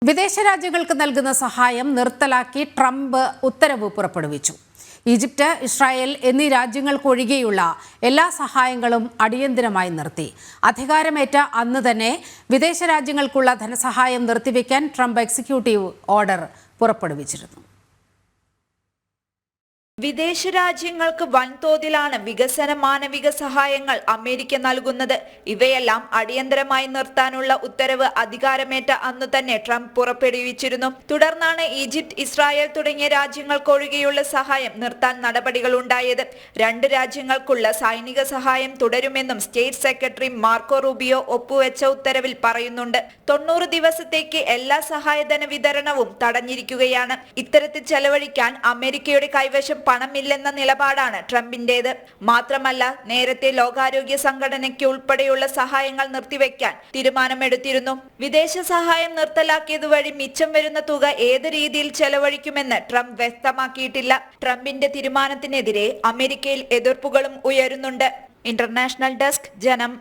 വിദേശ രാജ്യങ്ങൾക്ക് നൽകുന്ന സഹായം നിർത്തലാക്കി ട്രംപ് ഉത്തരവ് പുറപ്പെടുവിച്ചു. ഈജിപ്ത്, ഇസ്രായേൽ എന്നീ രാജ്യങ്ങൾക്കൊഴികെയുള്ള എല്ലാ സഹായങ്ങളും അടിയന്തരമായി നിർത്തി. അധികാരമേറ്റ അന്ന് തന്നെ വിദേശ രാജ്യങ്ങൾക്കുള്ള ധനസഹായം നിർത്തിവെക്കാൻ ട്രംപ് എക്സിക്യൂട്ടീവ് ഓർഡർ പുറപ്പെടുവിച്ചിരുന്നു. വിദേശ രാജ്യങ്ങൾക്ക് വൻതോതിലാണ് വികസന മാനവിക സഹായങ്ങൾ അമേരിക്ക നൽകുന്നത്. ഇവയെല്ലാം അടിയന്തരമായി നിർത്താനുള്ള ഉത്തരവ് അധികാരമേറ്റ അന്നു തന്നെ ട്രംപ് പുറപ്പെടുവിച്ചിരുന്നു. തുടർന്നാണ് ഈജിപ്ത്, ഇസ്രായേൽ തുടങ്ങിയ രാജ്യങ്ങൾക്കൊഴികെയുള്ള സഹായം നിർത്താൻ നടപടികളുണ്ടായത്. രണ്ട് രാജ്യങ്ങൾക്കുള്ള സൈനിക സഹായം തുടരുമെന്നും സ്റ്റേറ്റ് സെക്രട്ടറി മാർക്കോ റൂബിയോ ഒപ്പുവെച്ച ഉത്തരവിൽ പറയുന്നുണ്ട്. 90 ദിവസത്തേക്ക് എല്ലാ സഹായധന വിതരണവും തടഞ്ഞിരിക്കുകയാണ്. ഇത്തരത്തിൽ ചെലവഴിക്കാൻ അമേരിക്കയുടെ കൈവശം പണമില്ലെന്ന നിലപാടാണ് ട്രംപിന്റേത്. മാത്രമല്ല, നേരത്തെ ലോകാരോഗ്യ സംഘടനയ്ക്ക് ഉൾപ്പെടെയുള്ള സഹായങ്ങൾ നിർത്തിവെക്കാൻ തീരുമാനമെടുത്തിരുന്നു. വിദേശ സഹായം നിർത്തലാക്കിയതുവഴി മിച്ചം വരുന്ന തുക ഏത് രീതിയിൽ ചെലവഴിക്കുമെന്ന് ട്രംപ് വ്യക്തമാക്കിയിട്ടില്ല. ട്രംപിന്റെ തീരുമാനത്തിനെതിരെ അമേരിക്കയിൽ എതിർപ്പുകളും ഉയരുന്നുണ്ട്. ഇന്റർനാഷണൽ ഡെസ്ക്, ജനം.